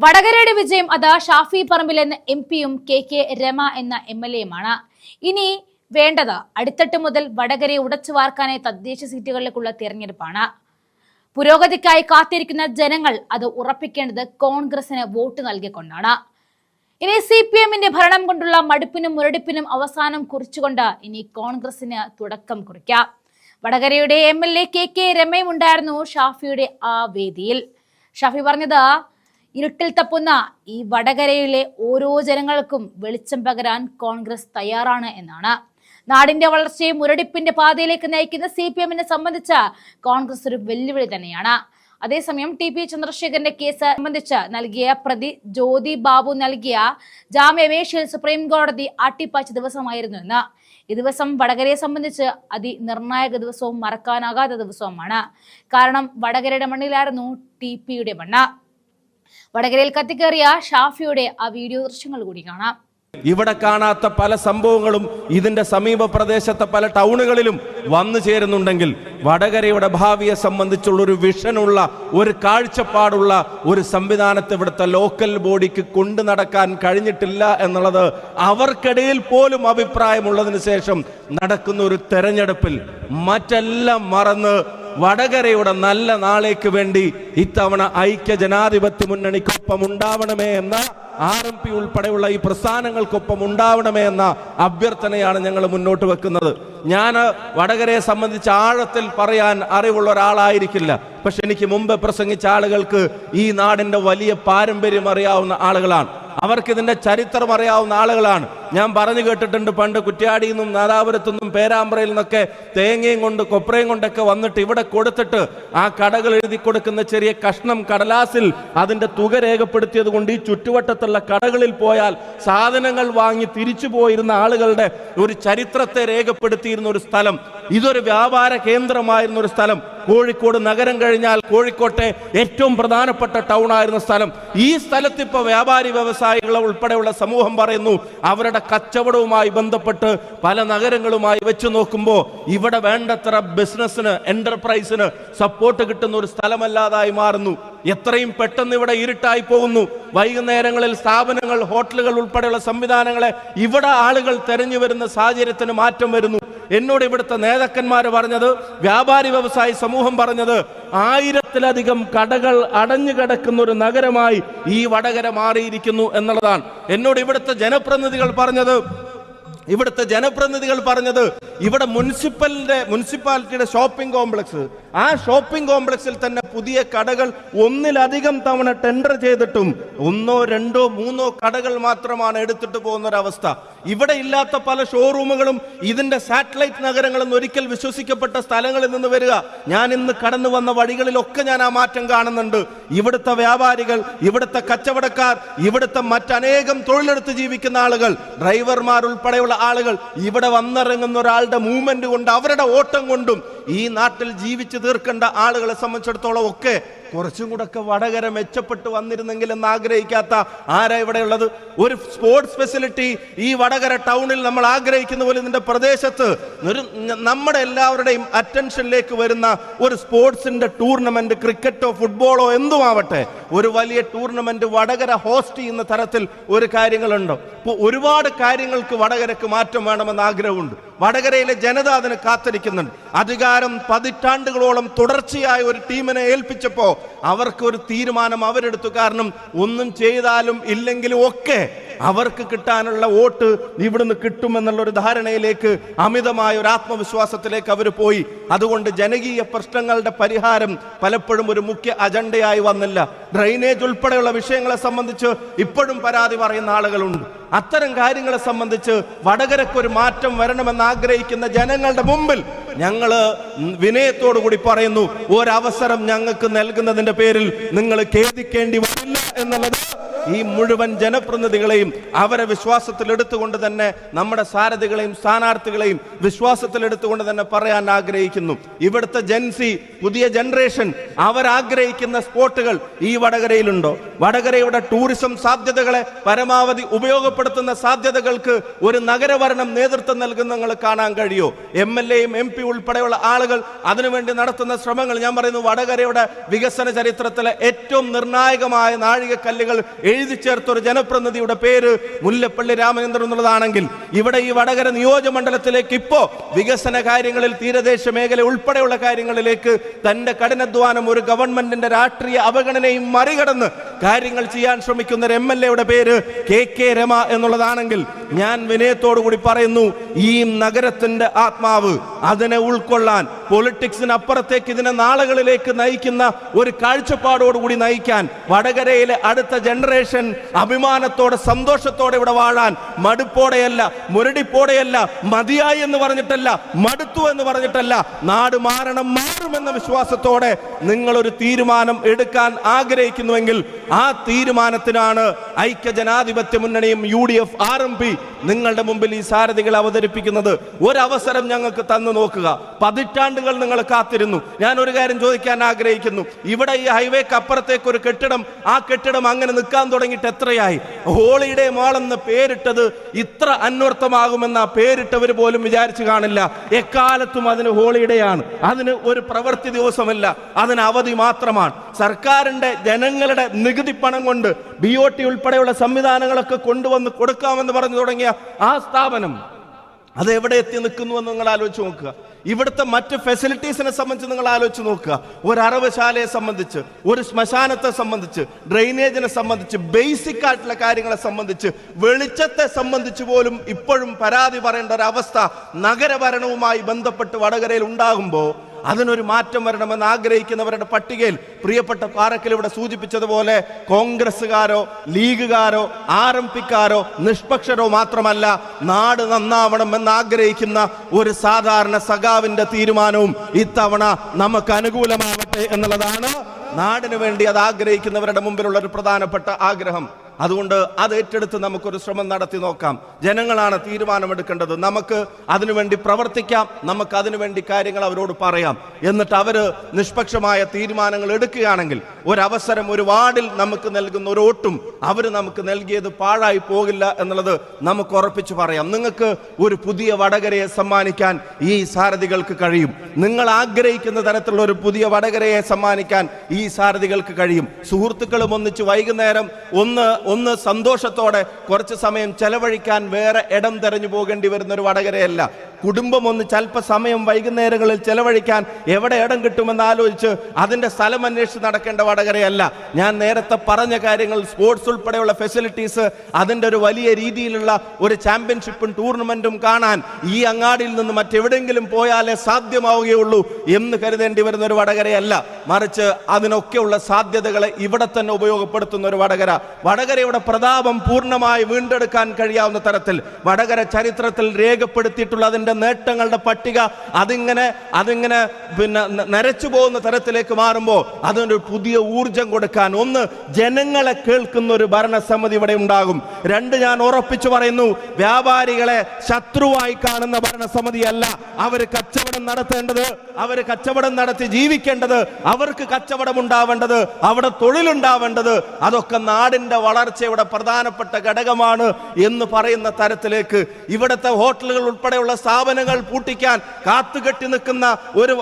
വടകരയുടെ വിജയം അത് ഷാഫി പറമ്പിൽ എന്ന എംപിയും കെ രമ എന്ന MLA-യുമാണ്. ഇനി വേണ്ടത് അടിത്തട്ട് മുതൽ വടകരയെ ഉടച്ചു വാർക്കാനായി തദ്ദേശ സീറ്റുകളിലേക്കുള്ള തിരഞ്ഞെടുപ്പാണ്. പുരോഗതിക്കായി കാത്തിരിക്കുന്ന ജനങ്ങൾ അത് ഉറപ്പിക്കേണ്ടത് കോൺഗ്രസിന് വോട്ട് നൽകിക്കൊണ്ടാണ്. ഇനി CPM-ന്റെ ഭരണം കൊണ്ടുള്ള മടുപ്പിനും മുരടിപ്പിനും അവസാനം കുറിച്ചുകൊണ്ട് ഇനി കോൺഗ്രസിന് തുടക്കം കുറിക്കാം. വടകരയുടെ MLA കെ രമയും ഉണ്ടായിരുന്നു ഷാഫിയുടെ ആ വേദിയിൽ. ഷാഫി പറഞ്ഞത്, ഇരുട്ടിൽ തപ്പുന്ന ഈ വടകരയിലെ ഓരോ ജനങ്ങൾക്കും വെളിച്ചം പകരാൻ കോൺഗ്രസ് തയ്യാറാണ് എന്നാണ്. നാടിന്റെ വളർച്ചയെ മുരടിപ്പിന്റെ പാതയിലേക്ക് നയിക്കുന്ന CPM-നെ സംബന്ധിച്ച് കോൺഗ്രസ് ഒരു വെല്ലുവിളി തന്നെയാണ്. അതേസമയം TP ചന്ദ്രശേഖരന്റെ കേസ് സംബന്ധിച്ച് നൽകിയ പ്രതി ജ്യോതി ബാബു നൽകിയ ജാമ്യാപേക്ഷയിൽ സുപ്രീം കോടതി ആട്ടിപ്പാച്ച ദിവസമായിരുന്നു എന്ന്. ഈ ദിവസം വടകരയെ സംബന്ധിച്ച് അതിനിർണായക ദിവസവും മറക്കാനാകാത്ത ദിവസവുമാണ്. കാരണം വടകരയുടെ മണ്ണിലായിരുന്നു TPയുടെ മണ്ണ്. വടകരയിൽ കത്തിക്കേറിയ ഷാഫിയുടെ ആ വീഡിയോ ദൃശ്യങ്ങൾ കൂടി കാണാം. ഇവിടെ കാണാത്ത പല സംഭവങ്ങളും ഇതിന്റെ സമീപ പ്രദേശത്തെ പല ടൗണുകളിലും വന്നു ചേരുന്നുണ്ടെങ്കിൽ വടകരയുടെ ഭാവിയെ സംബന്ധിച്ചുള്ള ഒരു വിഷനുള്ള, ഒരു കാഴ്ചപ്പാടുള്ള ഒരു സംവിധാനത്തെ ഇവിടുത്തെ ലോക്കൽ ബോഡിക്ക് കൊണ്ടു നടക്കാൻ കഴിഞ്ഞിട്ടില്ല എന്നുള്ളത് അവർക്കിടയിൽ പോലും അഭിപ്രായമുള്ളതിന് ശേഷം നടക്കുന്ന ഒരു തെരഞ്ഞെടുപ്പിൽ മറ്റെല്ലാം മറന്ന് വടകരയുടെ നല്ല നാളേക്ക് വേണ്ടി ഇത്തവണ ഐക്യ ജനാധിപത്യ മുന്നണിക്കൊപ്പം ഉണ്ടാവണമേ എന്ന RMP ഉൾപ്പെടെയുള്ള ഈ പ്രസ്ഥാനങ്ങൾക്കൊപ്പം ഉണ്ടാവണമേ എന്ന അഭ്യർത്ഥനയാണ് ഞങ്ങൾ മുന്നോട്ട് വെക്കുന്നത്. ഞാൻ വടകരയെ സംബന്ധിച്ച് ആഴത്തിൽ പറയാൻ അറിവുള്ള ഒരാളായിരിക്കില്ല. പക്ഷെ എനിക്ക് മുമ്പ് പ്രസംഗിച്ച ആളുകൾക്ക് ഈ നാടിന്റെ വലിയ പാരമ്പര്യം അറിയാവുന്ന ആളുകളാണ്. അവർക്ക് ഇതിന്റെ ചരിത്രം അറിയാവുന്ന ആളുകളാണ്. ഞാൻ പറഞ്ഞു കേട്ടിട്ടുണ്ട്, പണ്ട് കുറ്റ്യാടിയിൽ നിന്നും നാദാപുരത്തു നിന്നും പേരാമ്പ്രയിൽ നിന്നൊക്കെ തേങ്ങയും കൊണ്ട് കൊപ്രയും കൊണ്ടൊക്കെ വന്നിട്ട് ഇവിടെ കൊടുത്തിട്ട് ആ കടകൾ എഴുതി കൊടുക്കുന്ന ചെറിയ കഷ്ണം കടലാസിൽ അതിന്റെ തുക രേഖപ്പെടുത്തിയത് കൊണ്ട് ഈ ചുറ്റുവട്ടത്തുള്ള കടകളിൽ പോയാൽ സാധനങ്ങൾ വാങ്ങി തിരിച്ചു പോയിരുന്ന ആളുകളുടെ ഒരു ചരിത്രത്തെ രേഖപ്പെടുത്തിയിരുന്ന ഒരു സ്ഥലം. ഇതൊരു വ്യാപാര കേന്ദ്രമായിരുന്ന ഒരു സ്ഥലം. കോഴിക്കോട് നഗരം കഴിഞ്ഞാൽ കോഴിക്കോട്ടെ ഏറ്റവും പ്രധാനപ്പെട്ട ടൗൺ ആയിരുന്ന സ്ഥലം. ഈ സ്ഥലത്ത് ഇപ്പോൾ വ്യാപാരി വ്യവസായികൾ ഉൾപ്പെടെയുള്ള സമൂഹം പറയുന്നു, അവരുടെ കച്ചവടവുമായി ബന്ധപ്പെട്ട് പല നഗരങ്ങളുമായി വെച്ച് നോക്കുമ്പോൾ ഇവിടെ വേണ്ടത്ര ബിസിനസ്സിന്, എന്റർപ്രൈസിന് സപ്പോർട്ട് കിട്ടുന്ന ഒരു സ്ഥലമല്ലാതായി മാറുന്നു. എത്രയും പെട്ടെന്ന് ഇവിടെ ഇരുട്ടായി പോകുന്നു. വൈകുന്നേരങ്ങളിൽ സ്ഥാപനങ്ങൾ, ഹോട്ടലുകൾ ഉൾപ്പെടെയുള്ള സംവിധാനങ്ങളെ ഇവിടെ ആളുകൾ തെരഞ്ഞു വരുന്ന സാഹചര്യത്തിന് മാറ്റം വരുന്നു. എന്നോട് ഇവിടുത്തെ നേതാക്കന്മാർ പറഞ്ഞത്, വ്യാപാരി വ്യവസായി സമൂഹം പറഞ്ഞത്, 1000-ലധികം കടകൾ അടഞ്ഞു കിടക്കുന്ന ഒരു നഗരമായി ഈ വടകര മാറിയിരിക്കുന്നു എന്നുള്ളതാണ്. എന്നോട് ഇവിടുത്തെ ജനപ്രതിനിധികൾ പറഞ്ഞത് ഇവിടെ മുനിസിപ്പാലിറ്റിയുടെ ഷോപ്പിംഗ് കോംപ്ലക്സ്, ആ ഷോപ്പിംഗ് കോംപ്ലക്സിൽ തന്നെ പുതിയ കടകൾ ഒന്നിലധികം തവണ ടെൻഡർ ചെയ്തിട്ടും 1, 2, 3 കടകൾ മാത്രമാണ് എടുത്തിട്ട് പോകുന്ന ഒരവസ്ഥ. ഇവിടെ ഇല്ലാത്ത പല ഷോറൂമുകളും ഇതിന്റെ സാറ്റലൈറ്റ് നഗരങ്ങളെന്ന് ഒരിക്കൽ വിശ്വസിക്കപ്പെട്ട സ്ഥലങ്ങളിൽ നിന്ന് വരിക. ഞാൻ ഇന്ന് കടന്നു വന്ന വഴികളിലൊക്കെ ഞാൻ ആ മാറ്റം കാണുന്നുണ്ട്. ഇവിടുത്തെ വ്യാപാരികൾ, ഇവിടുത്തെ കച്ചവടക്കാർ, ഇവിടുത്തെ മറ്റനേകം തൊഴിലെടുത്ത് ജീവിക്കുന്ന ആളുകൾ, ഡ്രൈവർമാർ ഉൾപ്പെടെയുള്ള ആളുകൾ ഇവിടെ വന്നിറങ്ങുന്ന ഒരാളുടെ മൂവ്മെന്റ് കൊണ്ട്, അവരുടെ ഓട്ടം കൊണ്ടും ഈ നാട്ടിൽ ജീവിച്ചു തീർക്കേണ്ട ആളുകളെ സംബന്ധിച്ചിടത്തോളം ഒക്കെ കുറച്ചും കൂടെ ഒക്കെ വടകര മെച്ചപ്പെട്ട് വന്നിരുന്നെങ്കിൽ എന്ന് ആഗ്രഹിക്കാത്ത ആരാ ഇവിടെ ഉള്ളത്? ഒരു സ്പോർട്സ് ഫെസിലിറ്റി ഈ വടകര ടൗണിൽ നമ്മൾ ആഗ്രഹിക്കുന്ന പോലെ ഇതിന്റെ പ്രദേശത്ത് നമ്മുടെ എല്ലാവരുടെയും അറ്റൻഷനിലേക്ക് വരുന്ന ഒരു സ്പോർട്സിന്റെ ടൂർണമെന്റ്, ക്രിക്കറ്റോ ഫുട്ബോളോ എന്തുമാവട്ടെ, ഒരു വലിയ ടൂർണമെന്റ് വടകര ഹോസ്റ്റ് ചെയ്യുന്ന തരത്തിൽ ഒരു കാര്യങ്ങളുണ്ടോ? ഇപ്പോൾ ഒരുപാട് കാര്യങ്ങൾക്ക് വടകരക്ക് മാറ്റം വേണമെന്ന് ആഗ്രഹമുണ്ട്. വടകരയിലെ ജനത അതിന് കാത്തിരിക്കുന്നുണ്ട്. അധികാരം പതിറ്റാണ്ടുകളോളം തുടർച്ചയായ ഒരു ടീമിനെ ഏൽപ്പിച്ചപ്പോ അവർക്ക് ഒരു തീരുമാനം അവരെടുത്തു. കാരണം ഒന്നും ചെയ്താലും ഇല്ലെങ്കിലും ഒക്കെ അവർക്ക് കിട്ടാനുള്ള വോട്ട് ഇവിടുന്ന് കിട്ടുമെന്നുള്ള ഒരു ധാരണയിലേക്ക്, അമിതമായ ഒരു ആത്മവിശ്വാസത്തിലേക്ക് അവർ പോയി. അതുകൊണ്ട് ജനകീയ പ്രശ്നങ്ങളുടെ പരിഹാരം പലപ്പോഴും ഒരു മുഖ്യ അജണ്ടയായി വന്നില്ല. ഡ്രെയിനേജ് ഉൾപ്പെടെയുള്ള വിഷയങ്ങളെ സംബന്ധിച്ച് ഇപ്പോഴും പരാതി പറയുന്ന ആളുകളുണ്ട്. അത്തരം കാര്യങ്ങളെ സംബന്ധിച്ച് വടകരക്കൊരു മാറ്റം വരണമെന്ന് ആഗ്രഹിക്കുന്ന ജനങ്ങളുടെ മുമ്പിൽ ഞങ്ങൾ വിനയത്തോടു കൂടി പറയുന്നു, ഒരവസരം ഞങ്ങൾക്ക് നൽകുന്നതിന്റെ പേരിൽ നിങ്ങൾ ഖേദിക്കേണ്ടി വരില്ല എന്നുള്ളത് ഈ മുഴുവൻ ജനപ്രതിനിധികളെയും അവരെ വിശ്വാസത്തിൽ എടുത്തുകൊണ്ട് തന്നെ നമ്മുടെ സാരഥികളെയും സ്ഥാനാർത്ഥികളെയും വിശ്വാസത്തിൽ എടുത്തുകൊണ്ട് തന്നെ പറയാൻ ആഗ്രഹിക്കുന്നു. ഇവിടുത്തെ ജെൻസി പുതിയ ജനറേഷൻ അവരാഗ്രഹിക്കുന്ന സ്പോട്ടുകൾ ഈ വടകരയിലുണ്ടോ? വടകരയുടെ ടൂറിസം സാധ്യതകളെ പരമാവധി ഉപയോഗപ്പെടുത്തുന്ന സാധ്യതകൾക്ക് ഒരു നഗരഭരണം നേതൃത്വം നൽകുന്ന നിങ്ങൾ കാണാൻ കഴിയോ? MLA-യും MP ഉൾപ്പെടെയുള്ള ആളുകൾ അതിനുവേണ്ടി നടത്തുന്ന ശ്രമങ്ങൾ, ഞാൻ പറയുന്നു വടകരയുടെ വികസന ചരിത്രത്തിലെ ഏറ്റവും നിർണായകമായ നാഴികക്കല്ലുകൾ എഴുതി ചേർത്ത ഒരു ജനപ്രതിനിധിയുടെ പേര് മുല്ലപ്പള്ളി രാമചന്ദ്രൻ എന്നുള്ളതാണെങ്കിൽ, ഇവിടെ ഈ വടകര നിയോജകമണ്ഡലത്തിലേക്ക് ഇപ്പോ വികസന കാര്യങ്ങളിൽ തീരദേശ മേഖല ഉൾപ്പെടെയുള്ള കാര്യങ്ങളിലേക്ക് തന്റെ കഠിനാധ്വാനം ഒരു ഗവൺമെന്റിന്റെ രാഷ്ട്രീയ അവഗണനയും മറികടന്ന് കാര്യങ്ങൾ ചെയ്യാൻ ശ്രമിക്കുന്ന ഒരു MLA-യുടെ പേര് KK രമ എന്നുള്ളതാണെങ്കിൽ, ഞാൻ വിനയത്തോടു കൂടി പറയുന്നു, ഈ നഗരത്തിന്റെ ആത്മാവ് അതിനെ ഉൾക്കൊള്ളാൻ, പൊളിറ്റിക്സിന് അപ്പുറത്തേക്ക് ഇതിനെ നാളുകളിലേക്ക് നയിക്കുന്ന ഒരു കാഴ്ചപ്പാടോടുകൂടി നയിക്കാൻ, വടകരയിലെ അടുത്ത ജനറേഷൻ അഭിമാനത്തോടെ സന്തോഷത്തോടെ ഇവിടെ വാഴാൻ, മടുപ്പോടെയല്ല മുരടിപ്പോടെയല്ല, മതിയായി എന്ന് പറഞ്ഞിട്ടല്ല, മടുത്തു എന്ന് പറഞ്ഞിട്ടല്ല, നാട് മാറുമെന്ന വിശ്വാസത്തോടെ നിങ്ങളൊരു തീരുമാനം എടുക്കാൻ ആഗ്രഹിക്കുന്നുവെങ്കിൽ ആ തീരുമാനത്തിനാണ് ഐക്യജനാധിപത്യ മുന്നണിയും UDF RMP നിങ്ങളുടെ മുമ്പിൽ ഈ സാരഥികൾ അവതരിപ്പിക്കുന്നത്. ഒരവസരം ഞങ്ങൾക്ക് തന്നു നോക്കുക. പതിറ്റാണ്ടുകൾ നിങ്ങൾ കാത്തിരുന്നു. ഞാൻ ഒരു കാര്യം ചോദിക്കാൻ ആഗ്രഹിക്കുന്നു. ഇവിടെ ഈ ഹൈവേക്ക് അപ്പുറത്തേക്ക് ഒരു കെട്ടിടം, ആ കെട്ടിടം അങ്ങനെ നിൽക്കാൻ തുടങ്ങിയിട്ട് എത്രയായി? ഹോളിഡേ മാൾ എന്ന് പേരിട്ടത് ഇത്ര അന്വർത്ഥമാകുമെന്ന പേരിട്ടവർ പോലും വിചാരിച്ചു കാണില്ല. എക്കാലത്തും അതിന് ഹോളിഡേ ആണ്, അതിന് ഒരു പ്രവൃത്തി ദിവസമല്ല, അതിന് അവധി മാത്രമാണ്. സർക്കാരിന്റെ ജനങ്ങളുടെ നികുതി പണം കൊണ്ട് BOT ഉൾപ്പെടെയുള്ള സംവിധാനങ്ങളൊക്കെ കൊണ്ടുവന്ന് കൊടുക്കാമെന്ന് പറഞ്ഞു തുടങ്ങിയ ആ സ്ഥാപനം അത് എവിടെ എത്തി നിൽക്കുന്നുവെന്ന് നിങ്ങൾ ആലോചിച്ച് നോക്കുക. ഇവിടുത്തെ മറ്റ് ഫെസിലിറ്റീസിനെ സംബന്ധിച്ച് നിങ്ങൾ ആലോചിച്ച് നോക്കുക. ഒരു അറവുശാലയെ സംബന്ധിച്ച്, ഒരു ശ്മശാനത്തെ സംബന്ധിച്ച്, ഡ്രെയിനേജിനെ സംബന്ധിച്ച്, ബേസിക് ആയിട്ടുള്ള കാര്യങ്ങളെ സംബന്ധിച്ച്, വെളിച്ചത്തെ സംബന്ധിച്ച് പോലും ഇപ്പോഴും പരാതി പറയേണ്ട ഒരു അവസ്ഥ നഗരഭരണവുമായി ബന്ധപ്പെട്ട് വടകരയിൽ ഉണ്ടാകുമ്പോൾ അതിനൊരു മാറ്റം വരണമെന്ന് ആഗ്രഹിക്കുന്നവരുടെ പട്ടികയിൽ പ്രിയപ്പെട്ട പാറക്കൽ ഇവിടെ സൂചിപ്പിച്ചതുപോലെ കോൺഗ്രസ്സുകാരോ ലീഗുകാരോ RMPക്കാരോ നിഷ്പക്ഷരോ മാത്രമല്ല, നാട് നന്നാവണമെന്ന് ആഗ്രഹിക്കുന്ന ഒരു സാധാരണ സഖാവിന്റെ തീരുമാനവും ഇത്തവണ നമുക്ക് അനുകൂലമാവട്ടെ എന്നുള്ളതാണ് നാടിനു വേണ്ടി അത് ആഗ്രഹിക്കുന്നവരുടെ മുമ്പിലുള്ള ഒരു പ്രധാനപ്പെട്ട ആഗ്രഹം. അതുകൊണ്ട് അത് ഏറ്റെടുത്ത് നമുക്കൊരു ശ്രമം നടത്തി നോക്കാം. ജനങ്ങളാണ് തീരുമാനമെടുക്കേണ്ടത്. നമുക്ക് അതിനുവേണ്ടി പ്രവർത്തിക്കാം, നമുക്ക് അതിനുവേണ്ടി കാര്യങ്ങൾ അവരോട് പറയാം. എന്നിട്ട് അവര് നിഷ്പക്ഷമായ തീരുമാനങ്ങൾ എടുക്കുകയാണെങ്കിൽ ഒരവസരം, ഒരു വാർഡിൽ നമുക്ക് നൽകുന്ന ഒരു വോട്ടും അവർ നമുക്ക് നൽകിയത് പാഴായി പോകില്ല എന്നുള്ളത് നമുക്ക് ഉറപ്പിച്ചു പറയാം. നിങ്ങൾക്ക് ഒരു പുതിയ വടകരയെ സമ്മാനിക്കാൻ ഈ സാരഥികൾക്ക് കഴിയും. നിങ്ങൾ ആഗ്രഹിക്കുന്ന തരത്തിലുള്ള ഒരു പുതിയ വടകരയെ സമ്മാനിക്കാൻ ഈ സാരഥികൾക്ക് കഴിയും. സുഹൃത്തുക്കളും ഒന്നിച്ച് വൈകുന്നേരം ഒന്ന് സന്തോഷത്തോടെ കുറച്ച് സമയം ചെലവഴിക്കാൻ വേറെ ഇടം തെരഞ്ഞു പോകേണ്ടി വരുന്ന ഒരു വടകരയല്ല. കുടുംബം ഒന്ന് സമയം വൈകുന്നേരങ്ങളിൽ ചെലവഴിക്കാൻ എവിടെ ഇടം കിട്ടുമെന്ന് ആലോചിച്ച് അതിന്റെ സ്ഥലം അന്വേഷിച്ച് നടക്കേണ്ട വടകരയല്ല. ഞാൻ നേരത്തെ പറഞ്ഞ കാര്യങ്ങൾ, സ്പോർട്സ് ഉൾപ്പെടെയുള്ള ഫെസിലിറ്റീസ്, അതിന്റെ ഒരു വലിയ രീതിയിലുള്ള ഒരു ചാമ്പ്യൻഷിപ്പും ടൂർണമെന്റും കാണാൻ ഈ അങ്ങാടിയിൽ നിന്ന് മറ്റെവിടെയെങ്കിലും പോയാലേ സാധ്യമാവുകയുള്ളൂ എന്ന് കരുതേണ്ടി വരുന്ന ഒരു വടകരയല്ല. മറിച്ച് അതിനൊക്കെയുള്ള സാധ്യതകളെ ഇവിടെ തന്നെ ഉപയോഗപ്പെടുത്തുന്ന ഒരു വടകര. വടകരയുടെ പ്രതാപം പൂർണ്ണമായി വീണ്ടെടുക്കാൻ കഴിയാവുന്ന തരത്തിൽ വടകര ചരിത്രത്തിൽ രേഖപ്പെടുത്തിയിട്ടുള്ള അതിന്റെ നേട്ടങ്ങളുടെ പട്ടിക അതിങ്ങനെ പിന്നെ നരച്ചു പോകുന്ന തരത്തിലേക്ക് മാറുമ്പോൾ അതിനൊരു പുതിയ ഊർജം കൊടുക്കാൻ, ഒന്ന്, ജനങ്ങളെ കേൾക്കുന്ന ഒരു ഭരണസമിതി ഇവിടെ ഉണ്ടാകും. രണ്ട്, ഞാൻ ഉറപ്പിച്ചു പറയുന്നു, വ്യാപാരികളെ ശത്രുവായി കാണുന്ന ഭരണസമിതിയല്ല. അവര് കച്ചവടം നടത്തേണ്ടത്, അവര് കച്ചവടം നടത്തി ജീവിക്കേണ്ടത്, അവർക്ക് കച്ചവടം ഉണ്ടാവേണ്ടത്, അവിടെ തൊഴിലുണ്ടാവേണ്ടത്, അതൊക്കെ നാടിന്റെ വളർച്ചയുടെ പ്രധാനപ്പെട്ട ഘടകമാണ് എന്ന് പറയുന്ന തരത്തിലേക്ക് ഇവിടുത്തെ ഹോട്ടലുകൾ ഉൾപ്പെടെയുള്ള സ്ഥാപനങ്ങൾ പൂട്ടിക്കാൻ കാത്തുകെട്ടി നിൽക്കുന്ന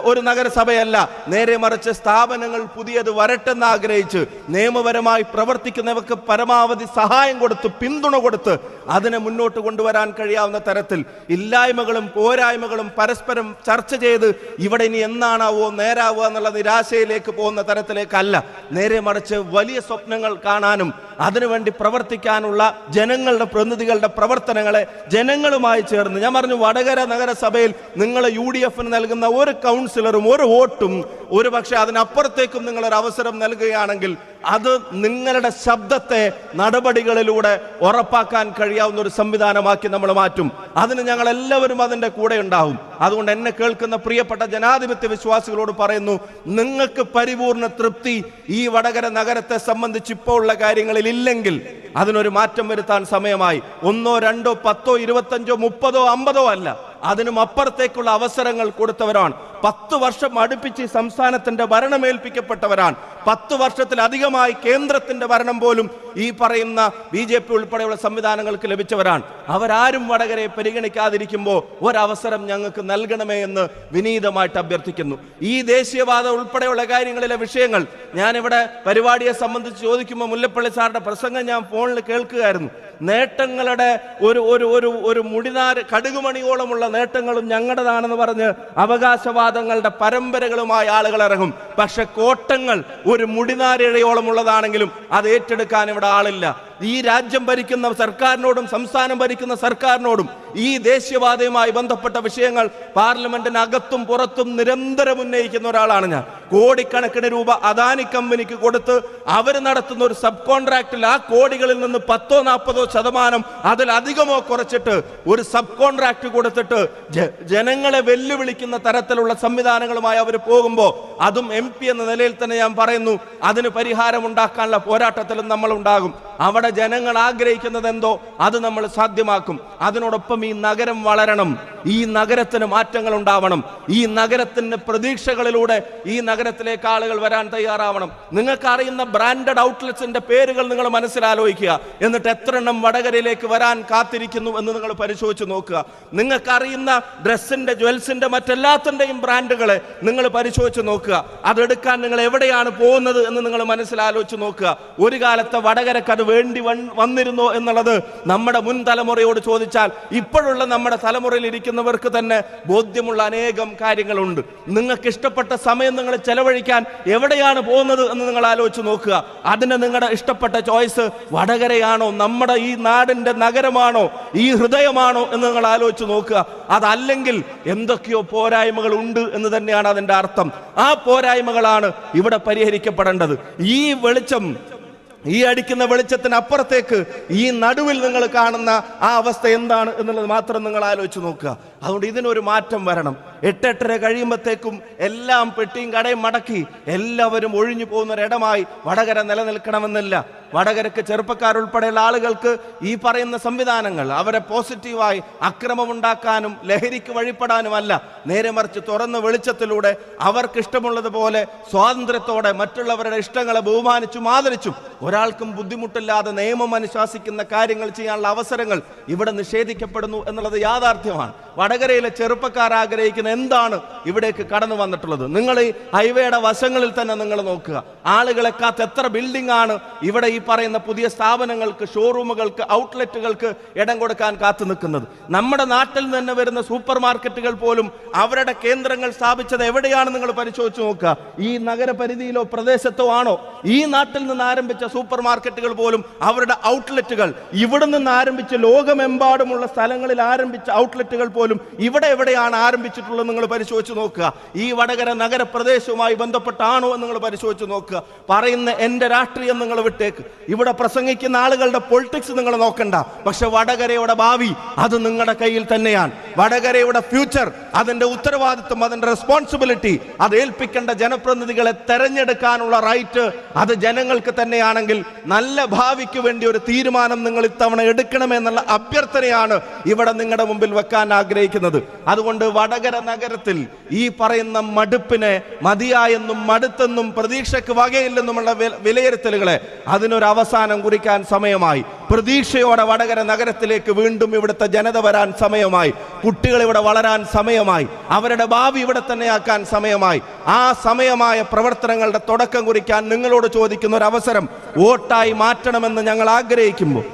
ഒരു നഗരസഭയല്ല. നേരെ മറിച്ച് സ്ഥാപനങ്ങൾ പുതിയത് വരട്ടെന്ന് ആഗ്രഹിച്ച് നിയമപരമായി പ്രവർത്തിക്കുന്നവർക്ക് പരമാവധി സഹായം കൊടുത്ത്, പിന്തുണ കൊടുത്ത് അതിനെ മുന്നോട്ട് കൊണ്ടുവരാൻ കഴിയാവുന്ന തരത്തിൽ ഇല്ലായ്മകളും പോരായ്മകളും പരസ്പരം ചർച്ച ചെയ്ത് ഇവിടെ ഇനി എന്നാണാവോ നേരാവുക എന്നുള്ള നിരാശയിലേക്ക് പോകുന്ന തരത്തിലേക്കല്ല. നേരെ മറിച്ച് വലിയ സ്വപ്നങ്ങൾ കാണാനും അതിനുവേണ്ടി പ്രവർത്തിക്കാനുള്ള ജനങ്ങളുടെ പ്രതിനിധികളുടെ പ്രവർത്തനങ്ങളെ ജനങ്ങളുമായി ചേർന്ന്, ഞാൻ പറഞ്ഞു, വടകര നഗരസഭയിൽ നിങ്ങൾ UDF-ന് നൽകുന്ന ഒരു കൗൺസിലറും ഒരു വോട്ടും ഒരു പക്ഷേ അതിനപ്പുറത്തേക്കും നിങ്ങളൊരു അവസരം നൽകുകയാണെങ്കിൽ അത് നിങ്ങളുടെ ശബ്ദത്തെ നടപടികളിലൂടെ ഉറപ്പാക്കാൻ കഴിയാവുന്ന ഒരു സംവിധാനമാക്കി നമ്മൾ മാറ്റും. അതിന് ഞങ്ങൾ എല്ലാവരും അതിൻ്റെ കൂടെ ഉണ്ടാവും. അതുകൊണ്ട് എന്നെ കേൾക്കുന്ന പ്രിയപ്പെട്ട ജനാധിപത്യ വിശ്വാസികളോട് പറയുന്നു, നിങ്ങൾക്ക് പരിപൂർണ തൃപ്തി ഈ വടകര നഗരത്തെ സംബന്ധിച്ച് ഇപ്പോൾ ഉള്ള കാര്യങ്ങളിൽ ഇല്ലെങ്കിൽ അതിനൊരു മാറ്റം വരുത്താൻ സമയമായി. 1, 2, 10, 25, 30, 50 അല്ല, അതിനും അപ്പുറത്തേക്കുള്ള അവസരങ്ങൾ കൊടുത്തവരാണ്. 10 വർഷം അടുപ്പിച്ച് സംസ്ഥാനത്തിന്റെ ഭരണമേൽപ്പിക്കപ്പെട്ടവരാണ്. 10 വർഷത്തിലധികമായി കേന്ദ്രത്തിന്റെ ഭരണം പോലും ഈ പറയുന്ന BJP ഉൾപ്പെടെയുള്ള സംവിധാനങ്ങൾക്ക് ലഭിച്ചവരാണ്. അവരാരും വടകരയെ പരിഗണിക്കാതിരിക്കുമ്പോൾ ഒരവസരം ഞങ്ങൾക്ക് നൽകണമേ എന്ന് വിനീതമായിട്ട് അഭ്യർത്ഥിക്കുന്നു. ഈ ദേശീയവാദം ഉൾപ്പെടെയുള്ള കാര്യങ്ങളിലെ വിഷയങ്ങൾ ഞാനിവിടെ പരിപാടിയെ സംബന്ധിച്ച് ചോദിക്കുമ്പോൾ മുല്ലപ്പള്ളി സാറിന്റെ പ്രസംഗം ഞാൻ ഫോണിൽ കേൾക്കുകയായിരുന്നു. നേട്ടങ്ങളുടെ ഒരു മുടിനാര് കടുകുമണിയോളമുള്ള നേട്ടങ്ങളും ഞങ്ങളുടേതാണെന്ന് പറഞ്ഞ് അവകാശവാദങ്ങളുടെ പരമ്പരകളുമായി ആളുകൾ ഇറങ്ങും. പക്ഷെ കോട്ടങ്ങൾ ഒരു മുടിനാരിഴയോളമുള്ളതാണെങ്കിലും അത് ഏറ്റെടുക്കാൻ ഇവിടെ ആളില്ല. ഈ രാജ്യം ഭരിക്കുന്ന സർക്കാരിനോടും സംസ്ഥാനം ഭരിക്കുന്ന സർക്കാരിനോടും ഈ ദേശീയവാദവുമായി ബന്ധപ്പെട്ട വിഷയങ്ങൾ പാർലമെന്റിനകത്തും പുറത്തും നിരന്തരം ഉന്നയിക്കുന്ന ഒരാളാണ് ഞാൻ. കോടിക്കണക്കിന് രൂപ അദാനി കമ്പനിക്ക് കൊടുത്ത് അവർ നടത്തുന്ന ഒരു സബ് കോൺട്രാക്റ്റിൽ ആ കോടികളിൽ നിന്ന് 10-40% അതിലധികമോ കുറച്ചിട്ട് ഒരു സബ് കോൺട്രാക്ട് കൊടുത്തിട്ട് ജനങ്ങളെ വെല്ലുവിളിക്കുന്ന തരത്തിലുള്ള സംവിധാനങ്ങളുമായി അവർ പോകുമ്പോൾ അതും MP എന്ന നിലയിൽ തന്നെ ഞാൻ പറയുന്നു, അതിന് പരിഹാരം ഉണ്ടാക്കാനുള്ള പോരാട്ടത്തിലും നമ്മൾ ഉണ്ടാകും. അവിടെ ജനങ്ങൾ ആഗ്രഹിക്കുന്നത് എന്തോ അത് നമ്മൾ സാധ്യമാക്കും. അതിനോടൊപ്പം ഈ നഗരം വളരണം, ഈ നഗരത്തിന് മാറ്റങ്ങൾ ഉണ്ടാവണം, ഈ നഗരത്തിന്റെ പ്രതീക്ഷകളിലൂടെ ഈ നഗരത്തിലേക്ക് ആളുകൾ വരാൻ തയ്യാറാവണം. നിങ്ങൾക്ക് അറിയുന്ന ബ്രാൻഡഡ് ഔട്ട്ലെറ്റ്സിന്റെ പേരുകൾ നിങ്ങൾ മനസ്സിലാലോചിക്കുക. എന്നിട്ട് എത്ര എണ്ണം വടകരയിലേക്ക് വരാൻ കാത്തിരിക്കുന്നു എന്ന് നിങ്ങൾ പരിശോധിച്ച് നോക്കുക. നിങ്ങൾക്ക് അറിയുന്ന ഡ്രസ്സിന്റെ, ജ്വൽസിന്റെ, മറ്റെല്ലാത്തിന്റെയും ബ്രാൻഡുകളെ നിങ്ങൾ പരിശോധിച്ച് നോക്കുക. അതെടുക്കാൻ നിങ്ങൾ എവിടെയാണ് പോകുന്നത് എന്ന് നിങ്ങൾ മനസ്സിലാലോചിച്ച് നോക്കുക. ഒരു കാലത്തെ വടകരക്ക് അത് വേണ്ടി വന്നിരുന്നോ എന്നുള്ളത് നമ്മുടെ മുൻ തലമുറയോട് ചോദിച്ചാൽ ഇപ്പോഴുള്ള നമ്മുടെ തലമുറയിൽ ഇരിക്കുന്നവർക്ക് തന്നെ ബോധ്യമുള്ള അനേകം കാര്യങ്ങളുണ്ട്. നിങ്ങൾക്ക് ഇഷ്ടപ്പെട്ട സമയം നിങ്ങൾ ചെലവഴിക്കാൻ എവിടെയാണ് പോകുന്നത് എന്ന് നിങ്ങൾ ആലോചിച്ച് നോക്കുക. അതിന് നിങ്ങളുടെ ഇഷ്ടപ്പെട്ട ചോയ്സ് വടകരയാണോ, നമ്മുടെ ഈ നാടിന്റെ നഗരമാണോ, ഈ ഹൃദയമാണോ എന്ന് നിങ്ങൾ ആലോചിച്ച് നോക്കുക. അതല്ലെങ്കിൽ എന്തൊക്കെയോ പോരായ്മകൾ ഉണ്ട് എന്ന് തന്നെയാണ് അതിന്റെ അർത്ഥം. ആ പോരായ്മകളാണ് ഇവിടെ പരിഹരിക്കപ്പെടേണ്ടത്. ഈ വെളിച്ചം, ഈ അടിക്കുന്ന വെളിച്ചത്തിന് അപ്പുറത്തേക്ക് ഈ നടുവിൽ നിങ്ങൾ കാണുന്ന ആ അവസ്ഥ എന്താണ് എന്നുള്ളത് മാത്രം നിങ്ങൾ ആലോചിച്ച് നോക്കുക. അതുകൊണ്ട് ഇതിനൊരു മാറ്റം വരണം. 8-8:30 കഴിയുമ്പോഴത്തേക്കും എല്ലാം പെട്ടിയും കടയും മടക്കി എല്ലാവരും ഒഴിഞ്ഞു പോകുന്ന ഒരിടമായി വടകര നിലനിൽക്കണമെന്നില്ല. വടകരക്ക് ചെറുപ്പക്കാരുൾപ്പെടെയുള്ള ആളുകൾക്ക് ഈ പറയുന്ന സംവിധാനങ്ങൾ അവരെ പോസിറ്റീവായി അക്രമമുണ്ടാക്കാനും ലഹരിക്ക് വഴിപ്പെടാനുമല്ല, നേരെ മറിച്ച് തുറന്ന വെളിച്ചത്തിലൂടെ അവർക്ക് ഇഷ്ടമുള്ളതുപോലെ സ്വാതന്ത്ര്യത്തോടെ മറ്റുള്ളവരുടെ ഇഷ്ടങ്ങളെ ബഹുമാനിച്ചും ആദരിച്ചും ഒരാൾക്കും ബുദ്ധിമുട്ടില്ലാതെ നിയമം അനുശാസിക്കുന്ന കാര്യങ്ങൾ ചെയ്യാനുള്ള അവസരങ്ങൾ ഇവിടെ നിഷേധിക്കപ്പെടുന്നു എന്നുള്ളത് യാഥാർത്ഥ്യമാണ്. വടകരയിലെ ചെറുപ്പക്കാർ ആഗ്രഹിക്കുന്ന എന്താണ് ഇവിടേക്ക് കടന്നു വന്നിട്ടുള്ളത്? നിങ്ങൾ ഈ ഹൈവേയുടെ വശങ്ങളിൽ തന്നെ നിങ്ങൾ നോക്കുക. ആളുകളെ കാത്ത് എത്ര ബിൽഡിംഗ് ആണ് ഇവിടെ ഈ പറയുന്ന പുതിയ സ്ഥാപനങ്ങൾക്ക്, ഷോറൂമുകൾക്ക്, ഔട്ട്ലെറ്റുകൾക്ക് ഇടം കൊടുക്കാൻ കാത്തു നിൽക്കുന്നത്. നമ്മുടെ നാട്ടിൽ നിന്ന് വരുന്ന സൂപ്പർ മാർക്കറ്റുകൾ പോലും അവരുടെ കേന്ദ്രങ്ങൾ സ്ഥാപിച്ചത് എവിടെയാണ് നിങ്ങൾ പരിശോധിച്ച് നോക്കുക. ഈ നഗരപരിധിയിലോ പ്രദേശത്തോ ആണോ? ഈ നാട്ടിൽ നിന്ന് ആരംഭിച്ച സൂപ്പർ മാർക്കറ്റുകൾ പോലും അവരുടെ ഔട്ട്ലെറ്റുകൾ ഇവിടെ നിന്ന് ആരംഭിച്ച് ലോകമെമ്പാടുമുള്ള സ്ഥലങ്ങളിൽ ആരംഭിച്ച ഔട്ട്ലെറ്റുകൾ പോലും ഇവിടെ എവിടെയാണ് ആരംഭിച്ചിട്ടുള്ളത് നിങ്ങൾ പരിശോധിച്ച് നോക്കുക. ഈ വടകര നഗരപ്രദേശവുമായി ബന്ധപ്പെട്ടാണോ എന്ന് നിങ്ങൾ പരിശോധിച്ച് നോക്കുക. പറയുന്ന എന്റെ രാഷ്ട്രീയം നിങ്ങൾ വിട്ടേക്ക്, ഇവിടെ പ്രസംഗിക്കുന്ന ആളുകളുടെ പൊളിറ്റിക്സ് നിങ്ങൾ നോക്കണ്ട. പക്ഷെ വടകരയുടെ ഭാവി അത് നിങ്ങളുടെ കയ്യിൽ തന്നെയാണ്. വടകരയുടെ ഫ്യൂച്ചർ, അതിന്റെ ഉത്തരവാദിത്വം, അതിന്റെ റെസ്പോൺസിബിലിറ്റി അത് ഏൽപ്പിക്കേണ്ട ജനപ്രതിനിധികളെ തെരഞ്ഞെടുക്കാനുള്ള റൈറ്റ് അത് ജനങ്ങൾക്ക് തന്നെയാണെങ്കിൽ നല്ല ഭാവിക്ക് വേണ്ടി ഒരു തീരുമാനം നിങ്ങൾ ഇത്തവണ എടുക്കണമെന്നുള്ള അഭ്യർത്ഥനയാണ് ഇവിടെ നിങ്ങളുടെ മുമ്പിൽ വെക്കാൻ ആഗ്രഹിക്കുന്നത്. അതുകൊണ്ട് വടകര നഗരത്തിൽ ഈ പറയുന്ന മടുപ്പിനെ മതിയായെന്നും മടുത്തെന്നും പ്രതീക്ഷയ്ക്ക് വകയില്ലെന്നുമുള്ള വിലയിരുത്തലുകളെ അതിനൊരു അവസാനം കുറിക്കാൻ സമയമായി. പ്രതീക്ഷയോടെ വടകര നഗരത്തിലേക്ക് വീണ്ടും ഇവിടുത്തെ ജനത വരാൻ സമയമായി. കുട്ടികൾ ഇവിടെ വളരാൻ സമയമായി. അവരുടെ ഭാവി ഇവിടെ തന്നെയാക്കാൻ സമയമായി. ആ സമയമായ പ്രവർത്തനങ്ങളുടെ തുടക്കം കുറിക്കാൻ നിങ്ങളോട് ചോദിക്കുന്ന ഒരു അവസരം വോട്ടായി മാറ്റണമെന്ന് ഞങ്ങൾ ആഗ്രഹിക്കുമ്പോൾ